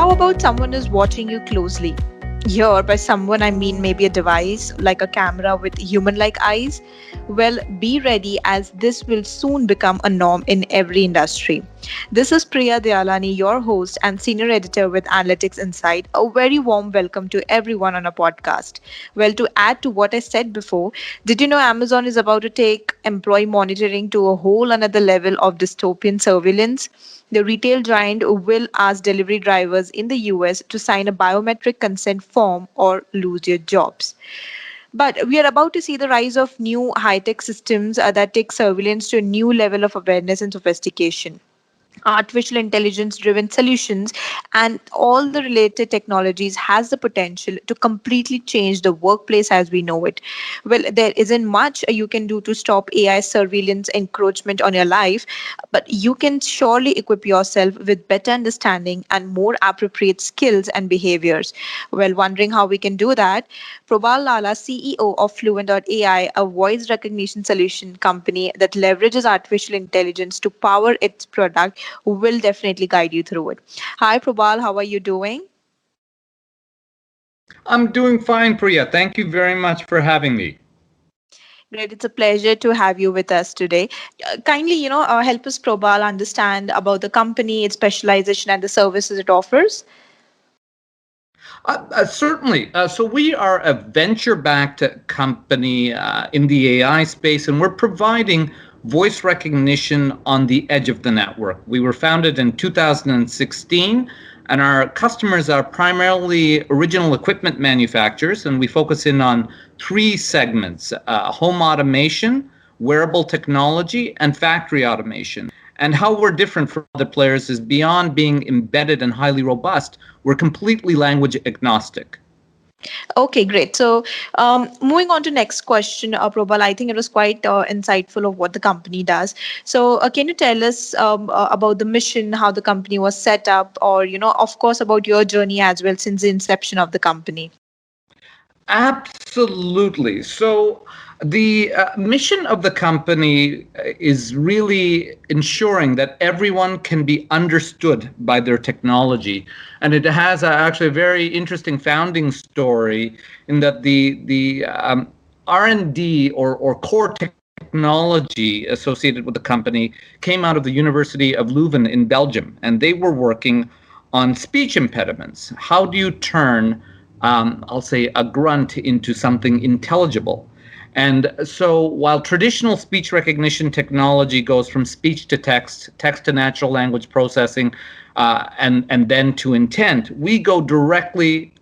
how about someone is watching you closely? Here, by someone, I mean maybe a device like a camera with human like eyes. Well, be ready as this will soon become a norm in every industry. This is Priya Dialani, your host and senior editor with Analytics Insight. A very warm welcome to everyone on our podcast. Well, to add to what I said before, did you know Amazon is about to take employee monitoring to a whole another level of dystopian surveillance? The retail giant will ask delivery drivers in the US to sign a biometric consent form or lose your jobs. But we are about to see the rise of new high tech systems that take surveillance to a new level of awareness and sophistication. Artificial intelligence driven solutions and all the related technologies has the potential to completely change the workplace as we know it. Well, there isn't much you can do to stop AI surveillance encroachment on your life, but you can surely equip yourself with better understanding and more appropriate skills and behaviors. Well, wondering how we can do that? Probal Lala, CEO of Fluent AI, a voice recognition solution company that leverages artificial intelligence to power its product, will definitely guide you through it. Hi, Probal, how are you doing? I'm doing fine, Priya. Thank you very much for having me. Great, it's a pleasure to have you with us today. Kindly, help us, Probal, understand about the company, its specialization, and the services it offers. Certainly. So we are a venture-backed company in the AI space, and we're providing voice recognition on the edge of the network. We were founded in 2016, and our customers are primarily original equipment manufacturers, and we focus in on three segments: home automation, wearable technology, and factory automation. And how we're different from other players is beyond being embedded and highly robust, we're completely language agnostic. Okay, great. So, moving on to next question, Probal, I think it was quite insightful of what the company does. So, can you tell us about the mission, how the company was set up, or of course, about your journey as well since the inception of the company? Absolutely. So, the mission of the company is really ensuring that everyone can be understood by their technology, and it has actually a very interesting founding story in that the R&D or core technology associated with the company came out of the University of Leuven in Belgium, and they were working on speech impediments. How do you turn I'll say, a grunt into something intelligible? And so while traditional speech recognition technology goes from speech to text, text to natural language processing, and then to intent, we go directly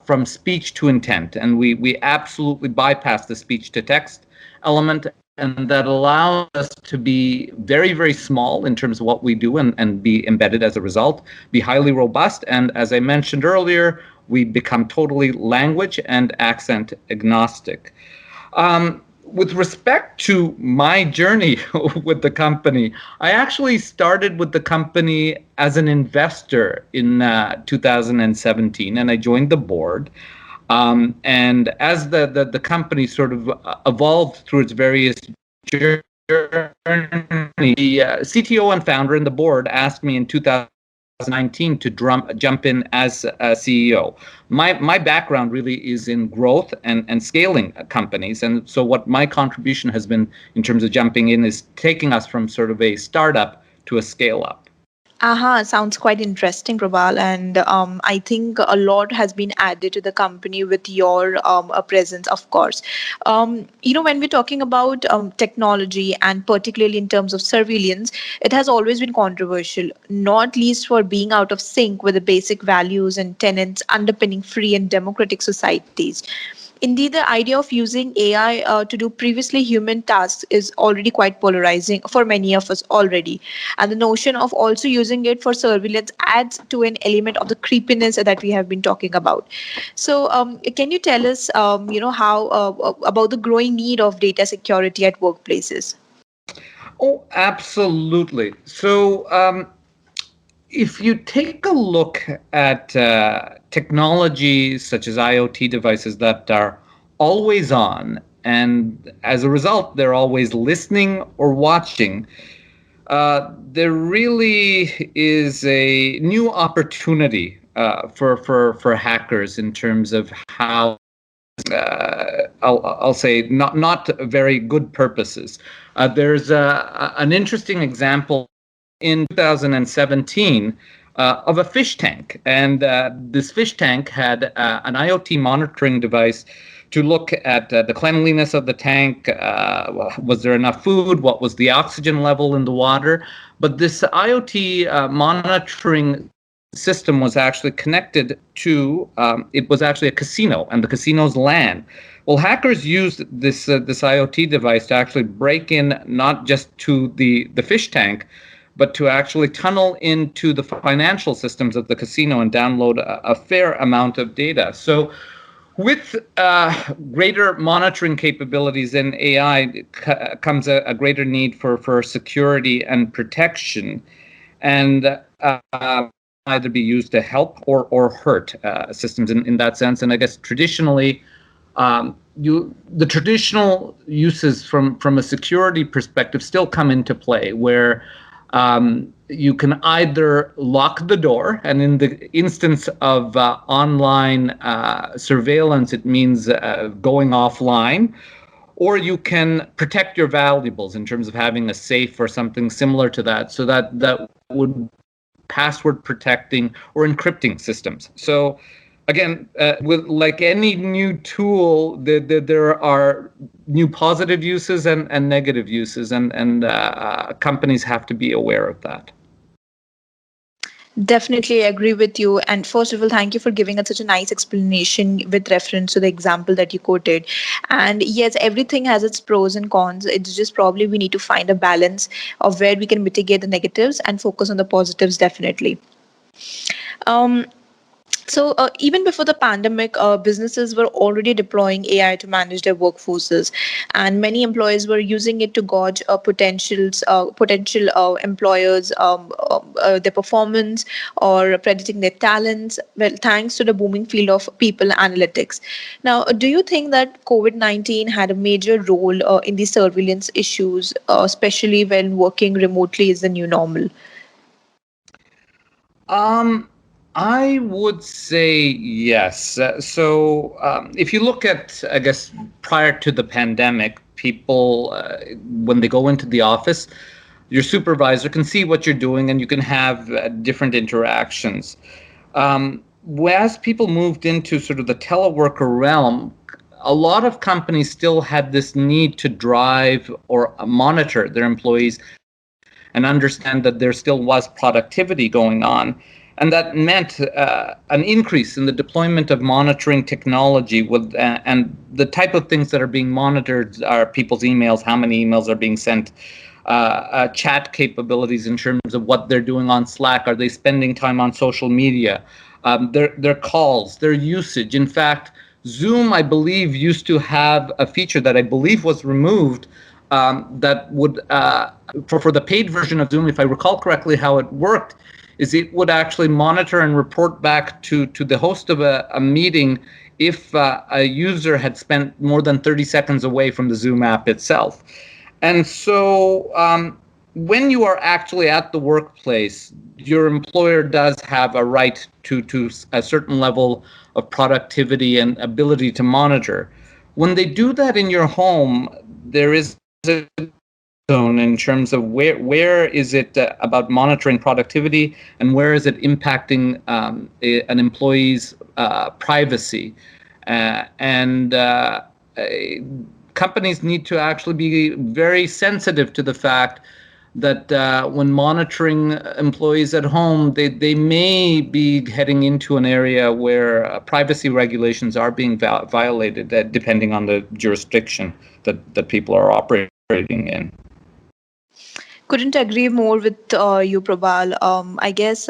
from speech to intent. And we absolutely bypass the speech to text element. And that allows us to be very, very small in terms of what we do and be embedded as a result, be highly robust. And as I mentioned earlier, we become totally language and accent agnostic. With respect to my journey with the company, I actually started with the company as an investor in 2017, and I joined the board. And as the company sort of evolved through its various journey, the CTO and founder and the board asked me in 2019 to jump in as a CEO. My background really is in growth and scaling companies. And so what my contribution has been in terms of jumping in is taking us from sort of a startup to a scale up. Sounds quite interesting, Prabal. And I think a lot has been added to the company with your presence, of course. When we're talking about technology and particularly in terms of surveillance, it has always been controversial, not least for being out of sync with the basic values and tenets underpinning free and democratic societies. Indeed, the idea of using AI to do previously human tasks is already quite polarizing for many of us already. And the notion of also using it for surveillance adds to an element of the creepiness that we have been talking about. So, can you tell us, how about the growing need of data security at workplaces? Oh, absolutely. So, if you take a look at technologies such as IoT devices that are always on, and as a result, they're always listening or watching, there really is a new opportunity for hackers in terms of how I'll say not very good purposes. There's an interesting example in 2017 of a fish tank, and this fish tank had an IoT monitoring device to look at the cleanliness of the tank. Was there enough food? What was the oxygen level in the water? But this IoT monitoring system was actually connected to it was actually a casino, and the casino's LAN. Well, hackers used this IoT device to actually break in not just to the fish tank, but to actually tunnel into the financial systems of the casino and download a fair amount of data. So with greater monitoring capabilities in AI comes a greater need for security and protection, and either be used to help or hurt systems in that sense. And I guess traditionally, the traditional uses from a security perspective still come into play, where you can either lock the door, and in the instance of online surveillance, it means going offline, or you can protect your valuables in terms of having a safe or something similar to that, so that would password protecting or encrypting systems. So again, with like any new tool, there are new positive uses and negative uses, and companies have to be aware of that. Definitely agree with you. And first of all, thank you for giving us such a nice explanation with reference to the example that you quoted. And yes, everything has its pros and cons. It's just probably we need to find a balance of where we can mitigate the negatives and focus on the positives, definitely. Um, so even before the pandemic, businesses were already deploying AI to manage their workforces, and many employees were using it to gauge potential employers, their performance or predicting their talents. Well, thanks to the booming field of people analytics. Now, do you think that COVID-19 had a major role in the surveillance issues, especially when working remotely is the new normal? Um, I would say yes. If you look at, I guess, prior to the pandemic, people, when they go into the office, your supervisor can see what you're doing and you can have different interactions. As people moved into sort of the teleworker realm, a lot of companies still had this need to drive or monitor their employees and understand that there still was productivity going on. And that meant an increase in the deployment of monitoring technology and the type of things that are being monitored are people's emails, how many emails are being sent, chat capabilities in terms of what they're doing on Slack. Are they spending time on social media? Their calls, their usage. In fact, Zoom, I believe, used to have a feature that I believe was removed that would, for the paid version of Zoom, if I recall correctly, how it worked is it would actually monitor and report back to the host of a meeting if a user had spent more than 30 seconds away from the Zoom app itself. And so when you are actually at the workplace, your employer does have a right to a certain level of productivity and ability to monitor. When they do that in your home, there is a zone in terms of where is it about monitoring productivity and where is it impacting an employee's privacy. And companies need to actually be very sensitive to the fact that when monitoring employees at home, they may be heading into an area where privacy regulations are being violated, depending on the jurisdiction that people are operating in. Couldn't agree more with you, Probal. I guess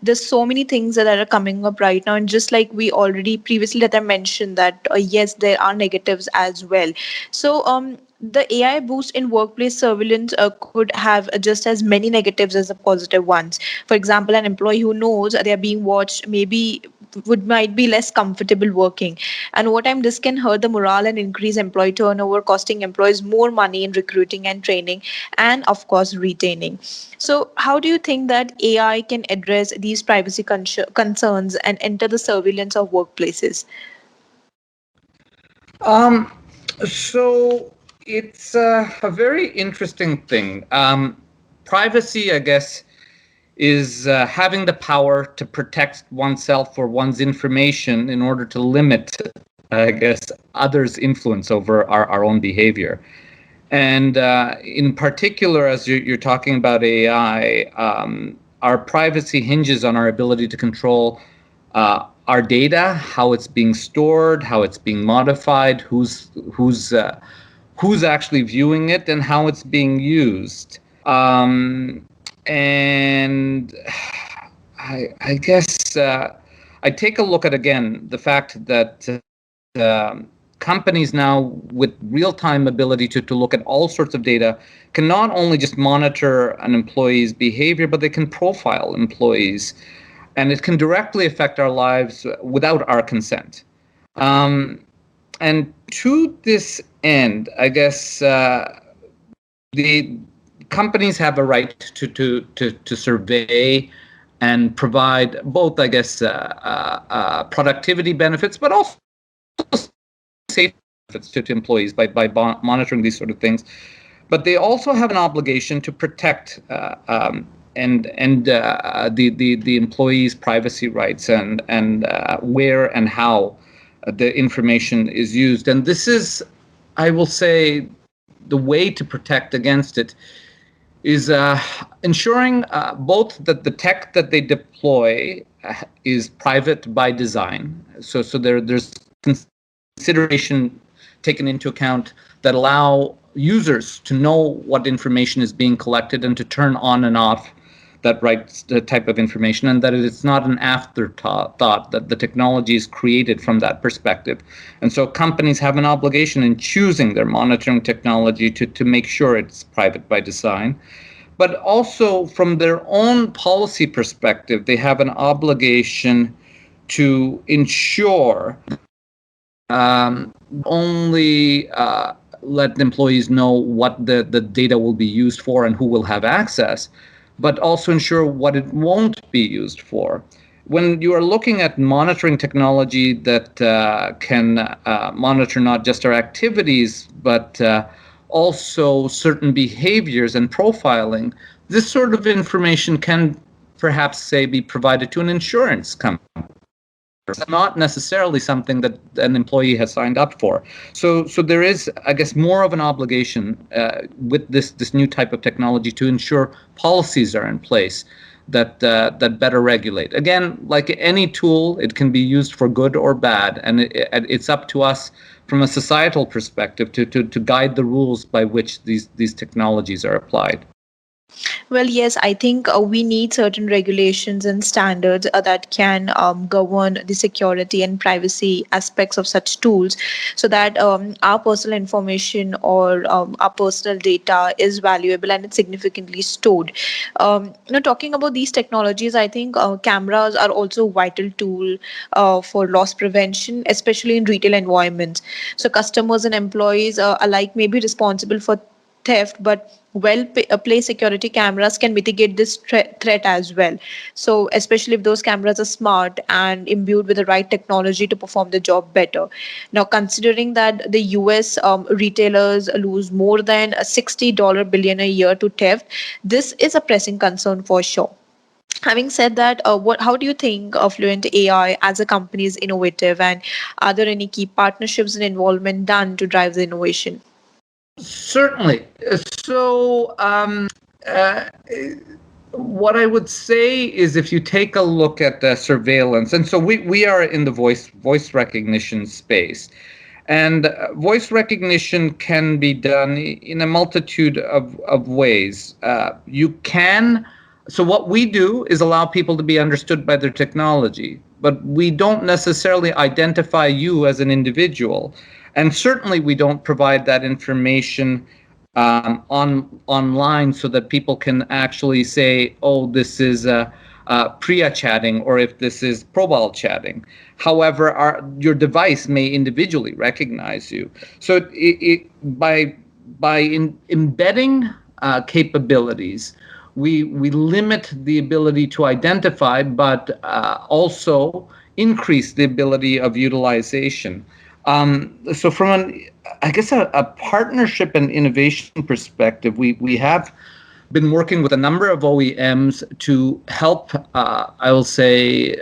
there's so many things that are coming up right now, and just like we already previously that I mentioned that yes, there are negatives as well. So the AI boost in workplace surveillance could have just as many negatives as the positive ones. For example, an employee who knows they are being watched maybe would might be less comfortable working. And over time, this can hurt the morale and increase employee turnover, costing employees more money in recruiting and training, and of course, retaining. So, how do you think that AI can address these privacy concerns and enter the surveillance of workplaces? Um, so it's a very interesting thing. Privacy, I guess, is having the power to protect oneself or one's information in order to limit, I guess, others' influence over our own behavior. And in particular, as you're talking about AI, our privacy hinges on our ability to control our data, how it's being stored, how it's being modified, who's actually viewing it, and how it's being used. And I guess I take a look at again the fact that companies now with real-time ability to look at all sorts of data can not only just monitor an employee's behavior, but they can profile employees, and it can directly affect our lives without our consent. And to this end, I guess the companies have a right to survey and provide both, I guess, productivity benefits, but also safety benefits to employees by monitoring these sort of things. But they also have an obligation to protect the employees' privacy rights and where and how the information is used. And this is, I will say, the way to protect against it is ensuring both that the tech that they deploy is private by design. So there's consideration taken into account that allow users to know what information is being collected and to turn on and off that type of information, and that it's not an afterthought, that the technology is created from that perspective. And so companies have an obligation in choosing their monitoring technology to make sure it's private by design. But also from their own policy perspective, they have an obligation to ensure only let employees know what the data will be used for and who will have access, but also ensure what it won't be used for. When you are looking at monitoring technology that can monitor not just our activities, but also certain behaviors and profiling, this sort of information can perhaps, say, be provided to an insurance company. It's not necessarily something that an employee has signed up for. So there is, I guess, more of an obligation with this new type of technology to ensure policies are in place that better regulate. Again, like any tool, it can be used for good or bad, and it's up to us from a societal perspective to guide the rules by which these technologies are applied. Well, yes, I think we need certain regulations and standards that can govern the security and privacy aspects of such tools so that our personal information or our personal data is valuable and it's significantly stored. Talking about these technologies, I think cameras are also a vital tool for loss prevention, especially in retail environments. So customers and employees alike may be responsible for theft, but placed security cameras can mitigate this threat as well. So especially if those cameras are smart and imbued with the right technology to perform the job better. Now, considering that the US retailers lose more than $60 billion a year to theft, this is a pressing concern for sure. Having said that, how do you think Fluent AI as a company is innovative, and are there any key partnerships and involvement done to drive the innovation? Certainly. So, what I would say is, if you take a look at the surveillance, and so we are in the voice recognition space, and voice recognition can be done in a multitude of ways. You can. So what we do is allow people to be understood by their technology, but we don't necessarily identify you as an individual. And certainly we don't provide that information online so that people can actually say, oh, this is Priya chatting or if this is Probal chatting. However, your device may individually recognize you. So by embedding capabilities, we limit the ability to identify, but also increase the ability of utilization. So from I guess a partnership and innovation perspective, we have been working with a number of OEMs to help, I will say,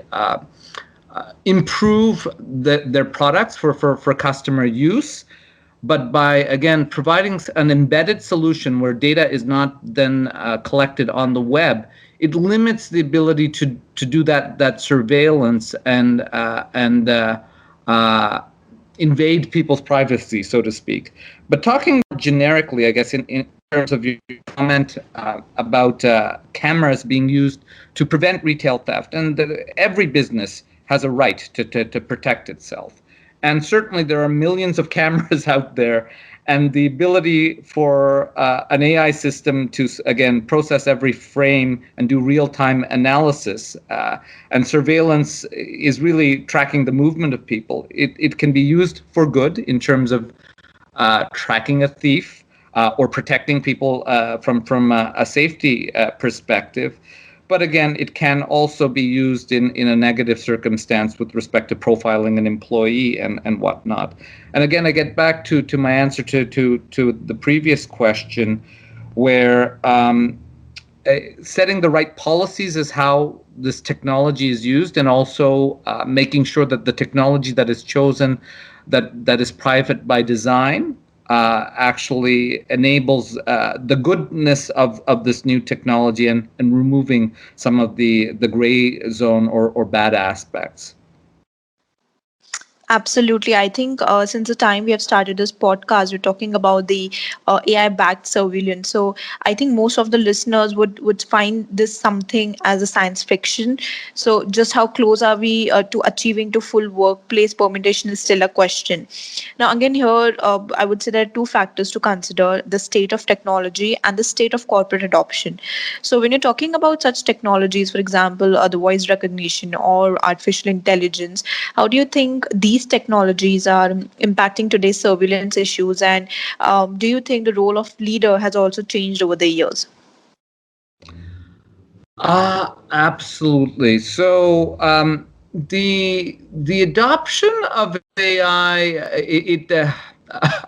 improve their products for customer use, but by, again, providing an embedded solution where data is not then collected on the web, it limits the ability to do that surveillance and invade people's privacy, so to speak. But talking generically, I guess, in terms of your comment about cameras being used to prevent retail theft, and every business has a right to protect itself. And certainly there are millions of cameras out there, and the ability for an AI system to, again, process every frame and do real-time analysis and surveillance is really tracking the movement of people. It can be used for good in terms of tracking a thief or protecting people from a safety perspective. But again, it can also be used in a negative circumstance with respect to profiling an employee and whatnot. And again, I get back to my answer to the previous question, where setting the right policies is how this technology is used, and also making sure that the technology that is chosen, that is private by design, actually enables the goodness of this new technology and removing some of the gray zone or bad aspects. Absolutely. I think since the time we have started this podcast, we're talking about the AI-backed surveillance. So I think most of the listeners would find this something as a science fiction. So just how close are we to achieving to full workplace permutation is still a question. Now, again, here I would say there are two factors to consider: the state of technology and the state of corporate adoption. So when you're talking about such technologies, for example, the voice recognition or artificial intelligence, how do you think these technologies are impacting today's surveillance issues, and do you think the role of leader has also changed over the years? Absolutely. So the adoption of AI,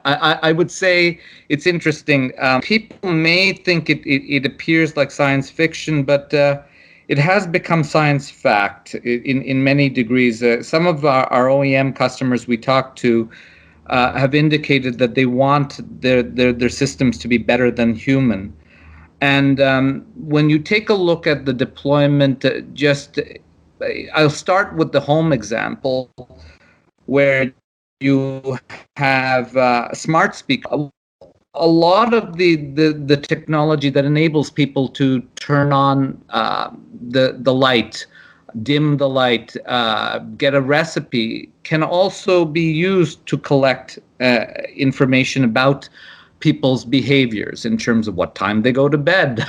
I would say it's interesting. People may think it appears like science fiction, but it has become science fact in many degrees. Some of our OEM customers we talk to have indicated that they want their systems to be better than human. And when you take a look at the deployment, I'll start with the home example, where you have smart speaker. A lot of the technology that enables people to turn on the light, dim the light, get a recipe, can also be used to collect information about people's behaviors in terms of what time they go to bed,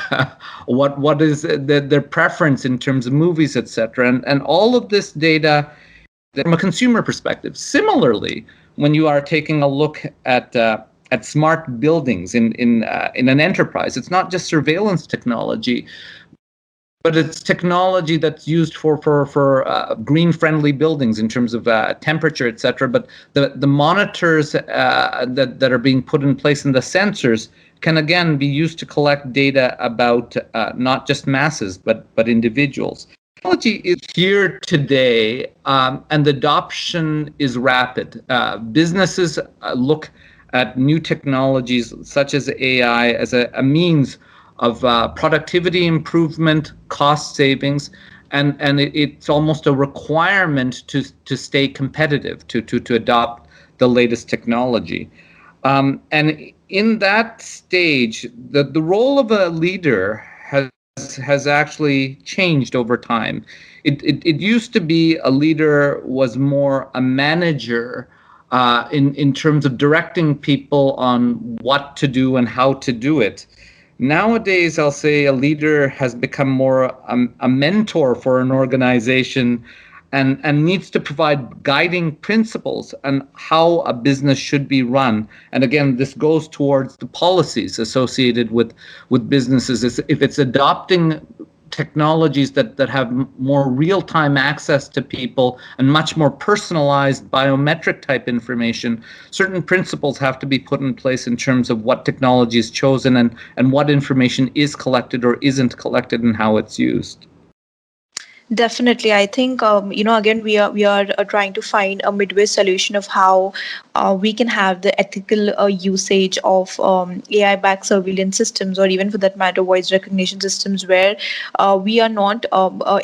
what is their preference in terms of movies, etc. And all of this data from a consumer perspective. Similarly, when you are taking a look at smart buildings in an enterprise, it's not just surveillance technology, but it's technology that's used for green-friendly buildings in terms of temperature, et cetera. But the monitors that are being put in place and the sensors can, again, be used to collect data about not just masses, but individuals. Technology is here today, and the adoption is rapid. Businesses look at new technologies such as AI as a means of productivity improvement, cost savings, and it's almost a requirement to stay competitive, to adopt the latest technology. And in that stage, the role of a leader has actually changed over time. It used to be a leader was more a manager in terms of directing people on what to do and how to do it. Nowadays, I'll say a leader has become more a mentor for an organization and needs to provide guiding principles on how a business should be run. And again, this goes towards the policies associated with businesses. If it's adopting technologies that have more real-time access to people and much more personalized biometric type information, certain principles have to be put in place in terms of what technology is chosen and what information is collected or isn't collected and how it's used. Definitely, I think again we are trying to find a midway solution of how we can have the ethical usage of AI-backed surveillance systems, or even for that matter, voice recognition systems, where we are not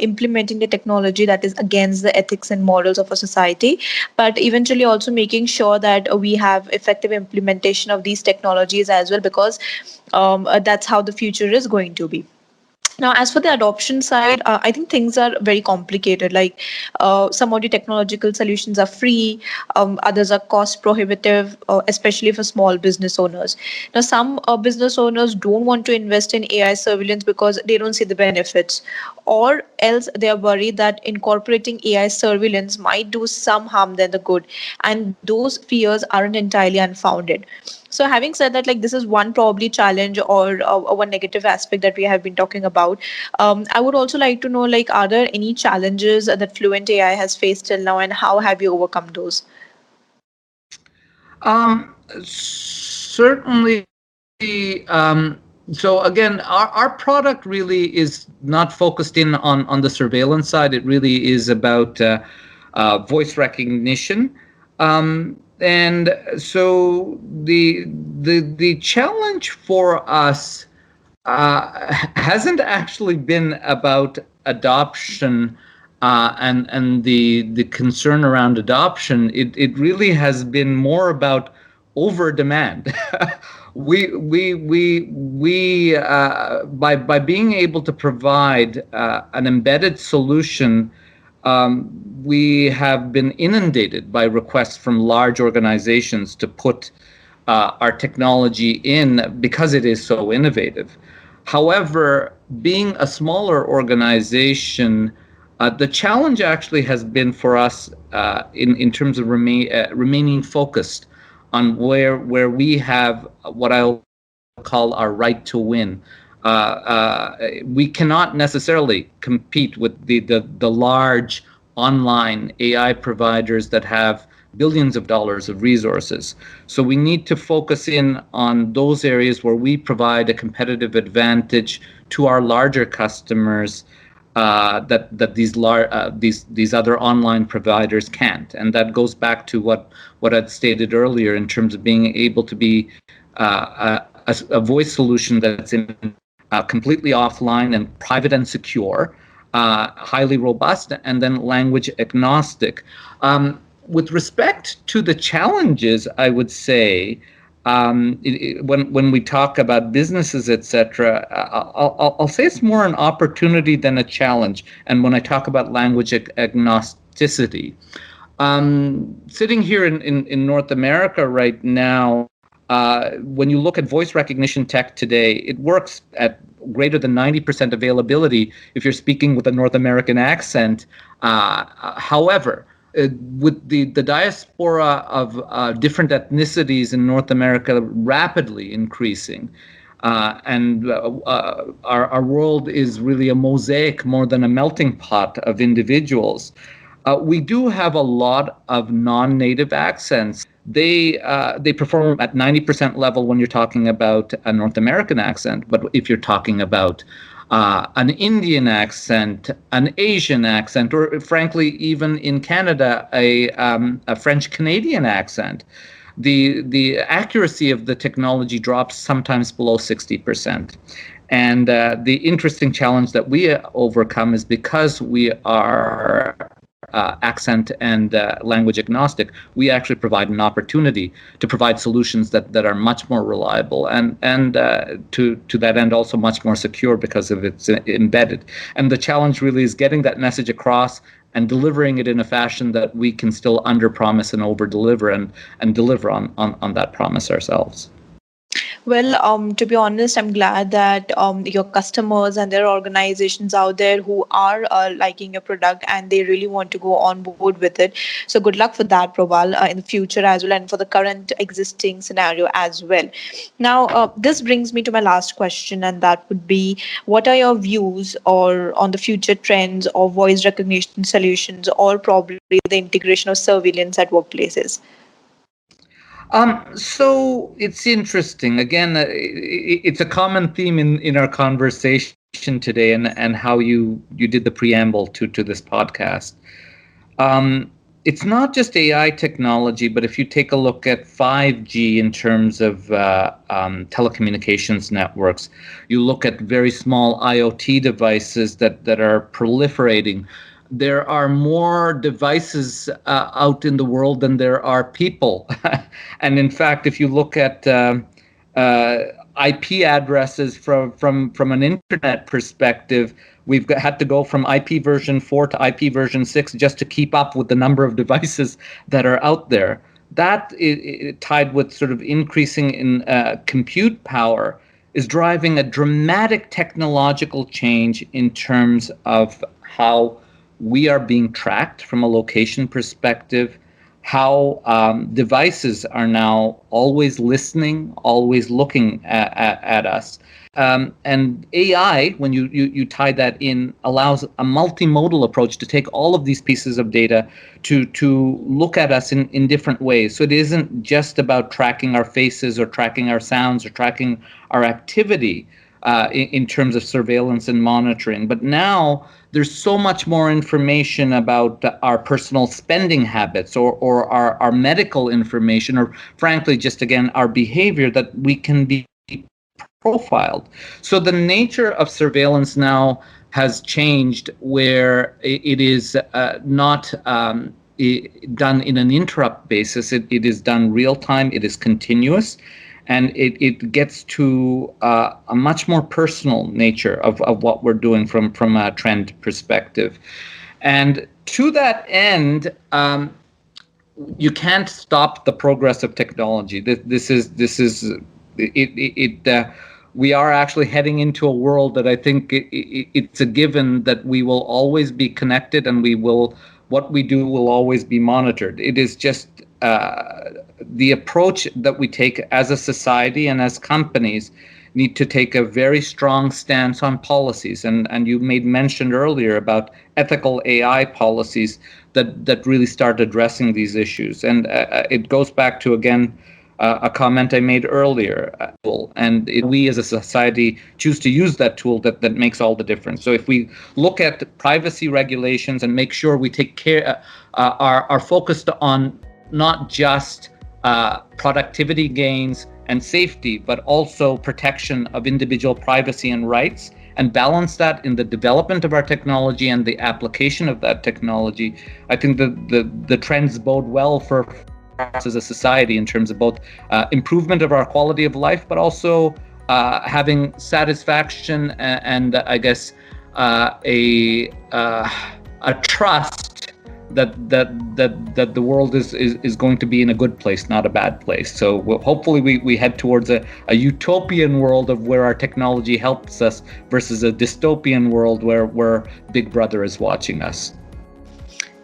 implementing the technology that is against the ethics and morals of a society, but eventually also making sure that we have effective implementation of these technologies as well, because that's how the future is going to be. Now, as for the adoption side, I think things are very complicated. Like some of the technological solutions are free, others are cost prohibitive, especially for small business owners. Now, some business owners don't want to invest in AI surveillance because they don't see the benefits, or else they are worried that incorporating AI surveillance might do some harm than the good, and those fears aren't entirely unfounded. So having said that, like, this is one probably challenge or one negative aspect that we have been talking about. I would also like to know, like, are there any challenges that Fluent AI has faced till now, and how have you overcome those? Certainly. So again, our product really is not focused in on the surveillance side. It really is about voice recognition. And so the challenge for us hasn't actually been about adoption and the concern around adoption. It really has been more about over demand. We by being able to provide an embedded solution, we have been inundated by requests from large organizations to put our technology in because it is so innovative. However, being a smaller organization, the challenge actually has been for us in terms of remaining focused on where we have what I'll call our right to win. We cannot necessarily compete with the large online AI providers that have billions of dollars of resources. So we need to focus in on those areas where we provide a competitive advantage to our larger customers that these other online providers can't. And that goes back to what I'd stated earlier in terms of being able to be a voice solution that's in completely offline and private and secure, highly robust, and then language agnostic. With respect to the challenges, I would say when we talk about businesses, etc., I'll say it's more an opportunity than a challenge. And when I talk about language agnosticity, sitting here in North America right now, when you look at voice recognition tech today, it works at greater than 90% availability if you're speaking with a North American accent. However, with the diaspora of different ethnicities in North America rapidly increasing, and our world is really a mosaic more than a melting pot of individuals, we do have a lot of non-native accents. They perform at 90% level when you're talking about a North American accent, but if you're talking about an Indian accent, an Asian accent, or frankly, even in Canada, a French Canadian accent, the accuracy of the technology drops sometimes below 60%. And the interesting challenge that we overcome is because we are accent and language agnostic, we actually provide an opportunity to provide solutions that are much more reliable and to that end also much more secure because of its embedded. And the challenge really is getting that message across and delivering it in a fashion that we can still under promise and over deliver and deliver on that promise ourselves. Well, to be honest, I'm glad that your customers and their organizations out there who are liking your product and they really want to go on board with it. So good luck for that, Probal, in the future as well, and for the current existing scenario as well. Now, this brings me to my last question, and that would be: what are your views or on the future trends of voice recognition solutions, or probably the integration of surveillance at workplaces? So it's interesting. Again, it's a common theme in our conversation today, and how you did the preamble to this podcast. It's not just AI technology, but if you take a look at 5G in terms of telecommunications networks, you look at very small IoT devices that are proliferating. There are more devices out in the world than there are people. And in fact, if you look at IP addresses from an internet perspective, had to go from IP version 4 to IP version 6 just to keep up with the number of devices that are out there. That, tied with sort of increasing in compute power, is driving a dramatic technological change in terms of how we are being tracked from a location perspective, how devices are now always listening, always looking at us. And AI, when you tie that in, allows a multimodal approach to take all of these pieces of data to look at us in different ways. So it isn't just about tracking our faces or tracking our sounds or tracking our activity in terms of surveillance and monitoring. But now there's so much more information about our personal spending habits or our medical information, or frankly, just again, our behavior, that we can be profiled. So the nature of surveillance now has changed, where it is not done in an interrupt basis. It is done real time. It is continuous. And it gets to a much more personal nature of what we're doing from a trend perspective. And to that end, you can't stop the progress of technology. We are actually heading into a world that I think it's a given that we will always be connected, and what we do will always be monitored. It is just the approach that we take as a society and as companies need to take a very strong stance on policies. And you made mention earlier about ethical AI policies that really start addressing these issues. And it goes back to, again, a comment I made earlier. And we as a society choose to use that tool, that makes all the difference. So if we look at privacy regulations and make sure we take care, are focused on not just productivity gains and safety, but also protection of individual privacy and rights, and balance that in the development of our technology and the application of that technology, I think the trends bode well for us as a society in terms of both improvement of our quality of life, but also having satisfaction and I guess a trust that the world is going to be in a good place, not a bad place. So hopefully we head towards a utopian world of where our technology helps us versus a dystopian world where Big Brother is watching us.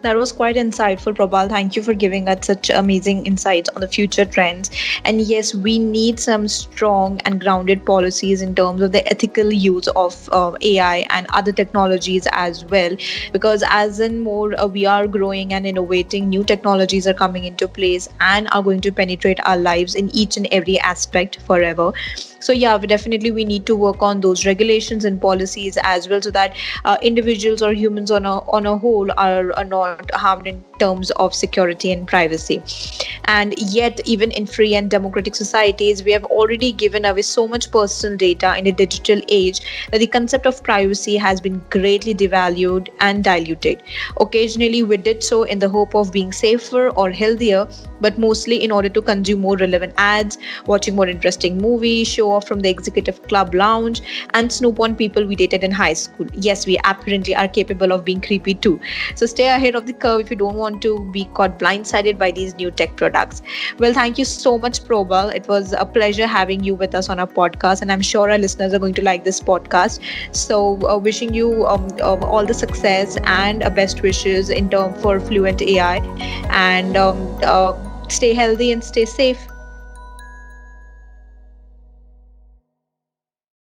That was quite insightful, Probal. Thank you for giving us such amazing insights on the future trends. And yes, we need some strong and grounded policies in terms of the ethical use of AI and other technologies as well. Because as in more we are growing and innovating, new technologies are coming into place and are going to penetrate our lives in each and every aspect forever. So yeah, we need to work on those regulations and policies as well, so that individuals or humans on a whole are not harmed in terms of security and privacy. And yet, even in free and democratic societies, we have already given away so much personal data in a digital age that the concept of privacy has been greatly devalued and diluted. Occasionally, we did so in the hope of being safer or healthier, but mostly in order to consume more relevant ads, watching more interesting movies, show off from the executive club lounge, and snoop on people we dated in high school. Yes, we apparently are capable of being creepy too. So stay ahead of the curve if you don't want to be caught blindsided by these new tech products. Well, thank you so much, Probal. It was a pleasure having you with us on our podcast, and I'm sure our listeners are going to like this podcast. So, wishing you all the success and best wishes in term for Fluent AI, and stay healthy and stay safe.